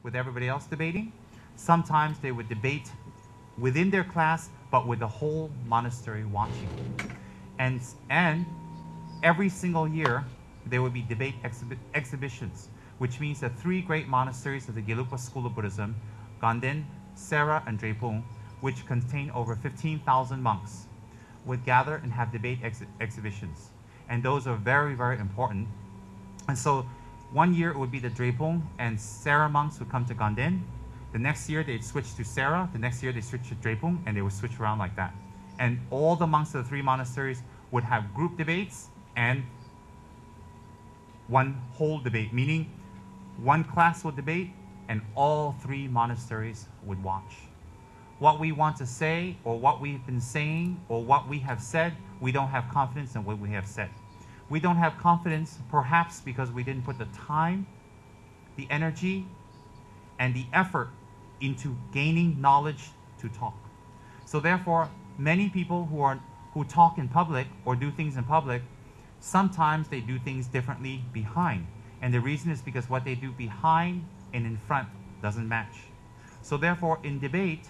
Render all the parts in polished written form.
with everybody else debating. Sometimes they would debate within their class, but with the whole monastery watching. And every single year, there would be debate exhibitions, which means the three great monasteries of the Gelugpa school of Buddhism, Gaden, Sera, and Drepung, which contain over 15,000 monks, would gather and have debate exhibitions. And those are very, very important. And so one year it would be the Drepung and Sera monks would come to Gaden. The next year they'd switch to Sera. The next year they switch to Drepung, and they would switch around like that. And all the monks of the three monasteries would have group debates and one whole debate, meaning one class would debate and all three monasteries would watch. What we want to say, or what we've been saying, or what we have said, we don't have confidence in what we have said. We don't have confidence perhaps because we didn't put the time, the energy, and the effort into gaining knowledge to talk. So therefore, many people who talk in public or do things in public, sometimes they do things differently behind. And the reason is because what they do behind and in front doesn't match. So therefore, in debate,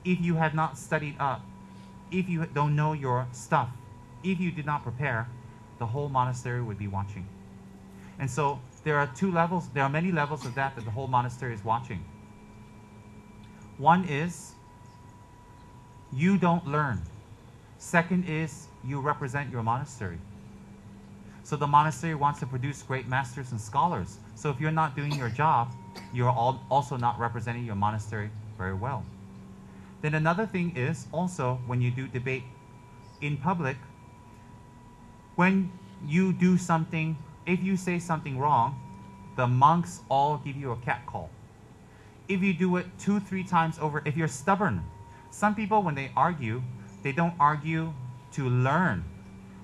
if you have not studied up, if you don't know your stuff, if you did not prepare, the whole monastery would be watching. And so there are two levels, there are many levels of that the whole monastery is watching. One is you don't learn. Second is you represent your monastery. So the monastery wants to produce great masters and scholars. So if you're not doing your job, you're also not representing your monastery very well. Then another thing is also when you do debate in public, when you do something, if you say something wrong, the monks all give you a catcall. If you do it 2-3 times over, if you're stubborn, some people when they argue, they don't argue to learn,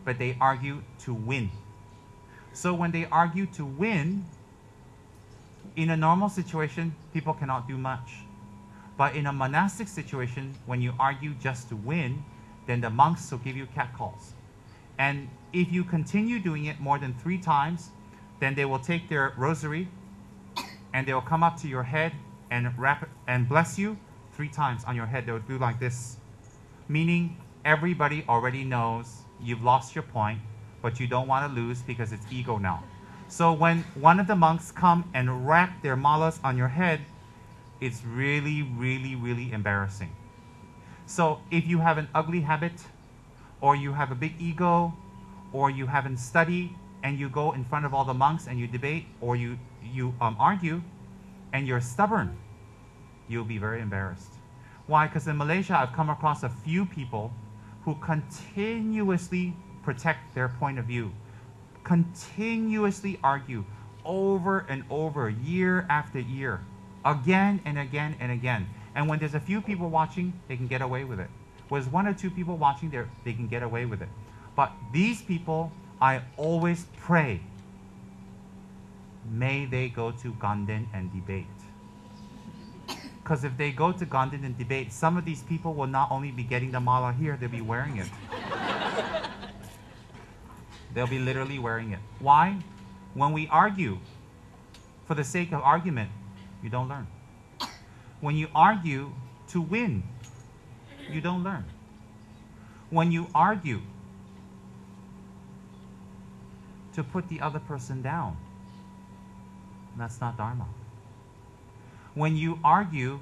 but they argue to win. So when they argue to win, in a normal situation, people cannot do much. But in a monastic situation, when you argue just to win, then the monks will give you catcalls. And if you continue doing it more than 3 times, then they will take their rosary and they will come up to your head and wrap it and bless you 3 times on your head. They will do like this, meaning everybody already knows you've lost your point, but you don't want to lose because it's ego now. So when one of the monks come and wrap their malas on your head, it's really, really, really embarrassing. So if you have an ugly habit, or you have a big ego, or you haven't studied, and you go in front of all the monks and you debate, or you argue, and you're stubborn, you'll be very embarrassed. Why? Because in Malaysia, I've come across a few people who continuously protect their point of view, continuously argue over and over, year after year, again and again and again. And when there's a few people watching, they can get away with it. When there's 1 or 2 people watching, they can get away with it. But these people, I always pray, may they go to Gaden and debate. Because if they go to Gaden and debate, some of these people will not only be getting the mala here, they'll be wearing it. They'll be literally wearing it. Why? When we argue for the sake of argument, you don't learn. When you argue to win, you don't learn. When you argue to put the other person down, that's not Dharma. When you argue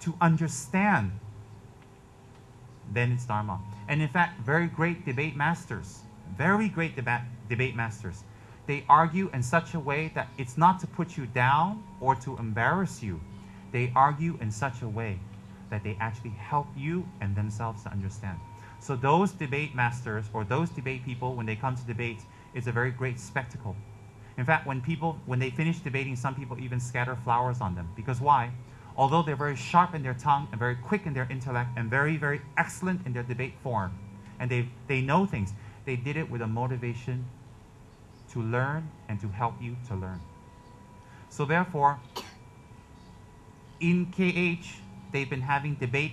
to understand, then it's Dharma. And in fact, very great debate masters, they argue in such a way that it's not to put you down or to embarrass you. They argue in such a way that they actually help you and themselves to understand. So those debate masters or those debate people, when they come to debate, it's a very great spectacle. In fact, when they finish debating, some people even scatter flowers on them. Because why? Although they're very sharp in their tongue and very quick in their intellect and very, very excellent in their debate form, and they know things, they did it with a motivation to learn and to help you to learn. So therefore, in KH, they've been having debate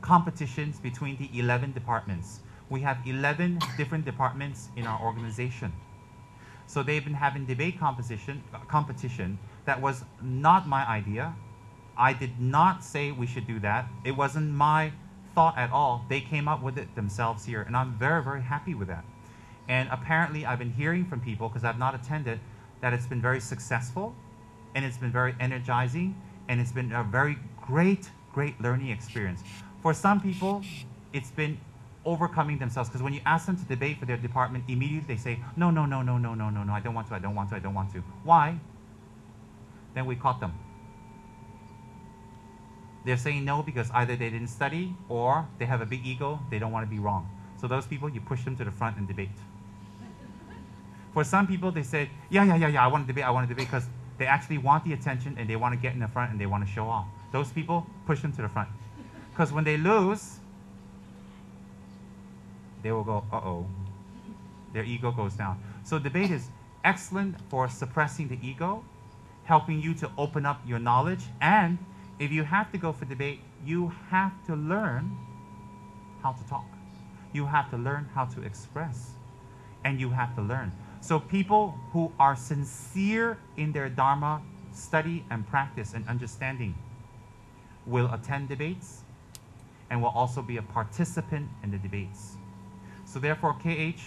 competitions between the 11 departments. We have 11 different departments in our organization. So they've been having debate competition that was not my idea. I did not say we should do that. It wasn't my thought at all. They came up with it themselves here, and I'm very, very happy with that. And apparently I've been hearing from people, because I've not attended, that it's been very successful, and it's been very energizing, and it's been a very great learning experience. For some people, it's been overcoming themselves, because when you ask them to debate for their department, immediately they say, no, I don't want to. Why? Then we caught them. They're saying no because either they didn't study or they have a big ego, they don't want to be wrong. So those people, you push them to the front and debate. For some people, they say, yeah, I want to debate because they actually want the attention and they want to get in the front and they want to show off. Those people, push them to the front. Because when they lose, they will go, uh-oh. Their ego goes down. So debate is excellent for suppressing the ego, helping you to open up your knowledge, and if you have to go for debate, you have to learn how to talk. You have to learn how to express. And you have to learn. So people who are sincere in their Dharma study and practice and understanding will attend debates and will also be a participant in the debates. So therefore, KH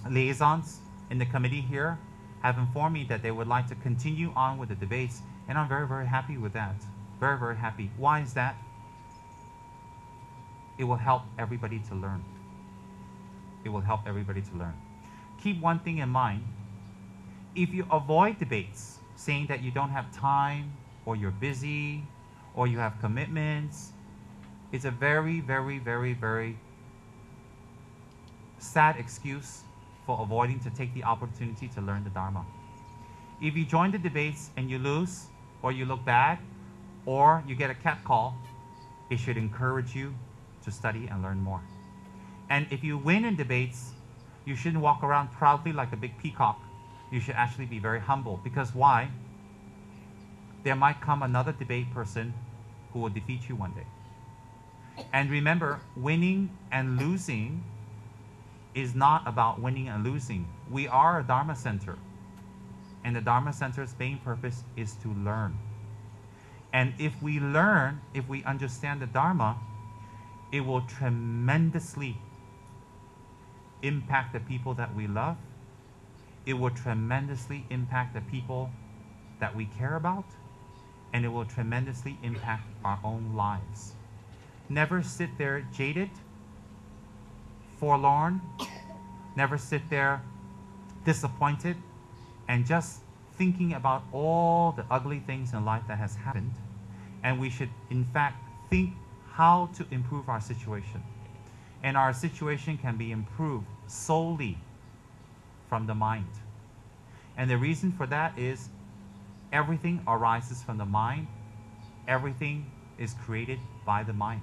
liaisons in the committee here have informed me that they would like to continue on with the debates, and I'm very, very happy with that. Very, very happy. Why is that? It will help everybody to learn. It will help everybody to learn. Keep one thing in mind. If you avoid debates, saying that you don't have time, or you're busy, or you have commitments, it's a very, very, very, very sad excuse for avoiding to take the opportunity to learn the Dharma. If you join the debates and you lose, or you look bad, or you get a catcall, it should encourage you to study and learn more. And if you win in debates, you shouldn't walk around proudly like a big peacock. You should actually be very humble. Because why? There might come another debate person who will defeat you one day. And remember, winning and losing is not about winning and losing. We are a Dharma center. And the Dharma center's main purpose is to learn. And if we learn, if we understand the Dharma, it will tremendously impact the people that we love. It will tremendously impact the people that we care about. And it will tremendously impact our own lives. Never sit there jaded, forlorn. Never sit there disappointed and just thinking about all the ugly things in life that has happened. And we should, in fact, think how to improve our situation. And our situation can be improved solely from the mind. And the reason for that is everything arises from the mind. Everything is created by the mind.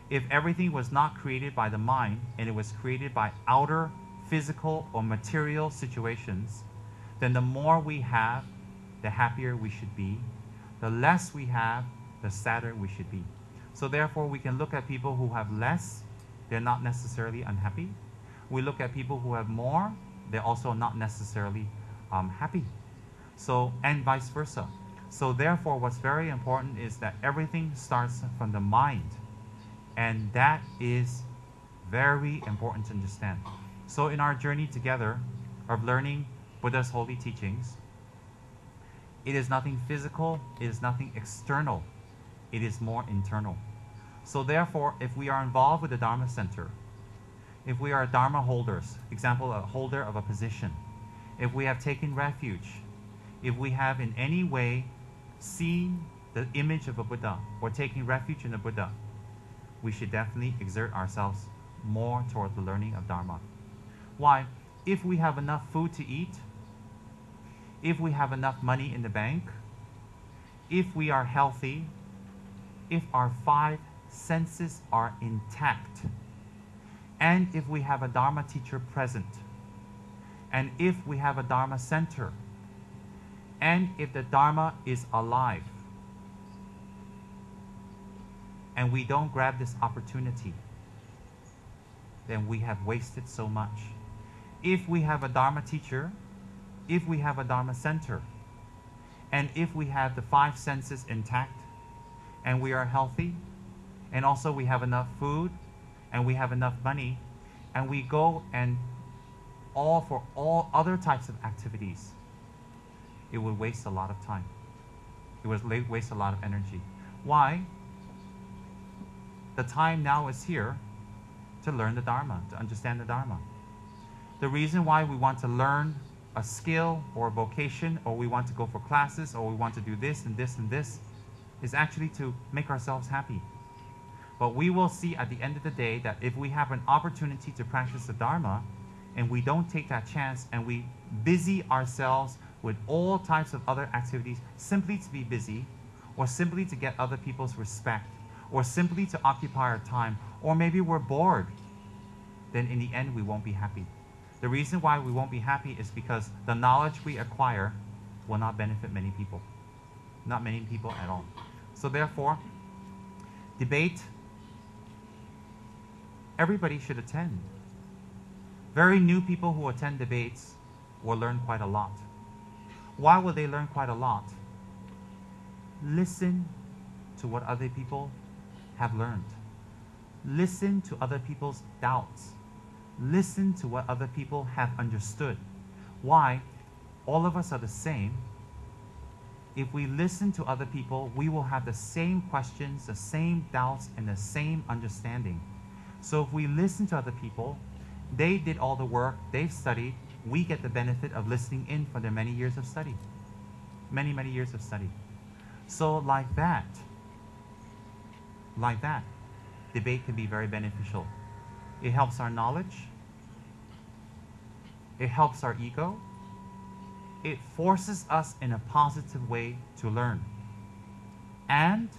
If everything was not created by the mind and it was created by outer physical or material situations, then the more we have, the happier we should be. The less we have, the sadder we should be. So therefore, we can look at people who have less, they're not necessarily unhappy. We look at people who have more, they're also not necessarily happy. So, and vice versa. So therefore, what's very important is that everything starts from the mind. And that is very important to understand. So in our journey together of learning Buddha's holy teachings, it is nothing physical, it is nothing external, it is more internal. So therefore, if we are involved with the Dharma Center, if we are Dharma holders, example, a holder of a position, if we have taken refuge, if we have in any way seen the image of a Buddha or taking refuge in a Buddha, we should definitely exert ourselves more toward the learning of Dharma. Why? If we have enough food to eat, if we have enough money in the bank, if we are healthy, if our 5 senses are intact, and if we have a Dharma teacher present, and if we have a Dharma center, and if the Dharma is alive, and we don't grab this opportunity, then we have wasted so much. if we have a Dharma teacher, if we have a Dharma center, and if we have the 5 senses intact, and we are healthy, and also we have enough food, and we have enough money, and we go and for all other types of activities, it would waste a lot of time. It would waste a lot of energy. Why? The time now is here to learn the Dharma, to understand the Dharma. The reason why we want to learn a skill or a vocation, or we want to go for classes, or we want to do this and this and this, is actually to make ourselves happy. But we will see at the end of the day that if we have an opportunity to practice the Dharma, and we don't take that chance, and we busy ourselves with all types of other activities simply to be busy, or simply to get other people's respect, or simply to occupy our time, or maybe we're bored, then in the end we won't be happy. The reason why we won't be happy is because the knowledge we acquire will not benefit many people. Not many people at all. So therefore, debate, everybody should attend. Very new people who attend debates will learn quite a lot. Why will they learn quite a lot? Listen to what other people have learned. Listen to other people's doubts. Listen to what other people have understood. Why? All of us are the same. If we listen to other people, we will have the same questions, the same doubts, and the same understanding. So if we listen to other people, they did all the work, they've studied, we get the benefit of listening in for their many years of study. Many, many years of study. So like that, debate can be very beneficial. It helps our knowledge. It helps our ego. It forces us in a positive way to learn. And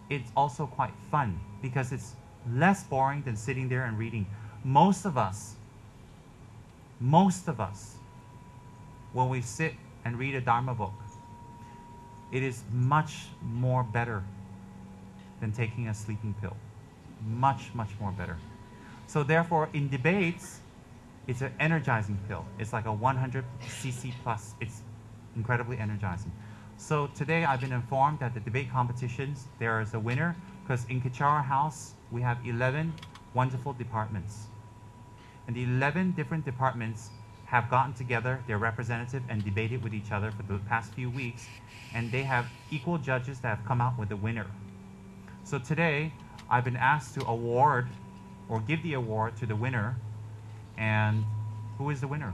it's also quite fun because it's less boring than sitting there and reading. Most of us, when we sit and read a Dharma book, it is much more better than taking a sleeping pill. Much, much more better. So therefore, in debates, it's an energizing pill. It's like a 100 cc plus. It's incredibly energizing. So today I've been informed that the debate competitions, there is a winner, because in Kachara House, we have 11 wonderful departments. And the 11 different departments have gotten together, their representative, and debated with each other for the past few weeks. And they have equal judges that have come out with a winner. So today, I've been asked to award or give the award to the winner. And who is the winner?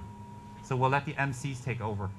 So we'll let the MCs take over.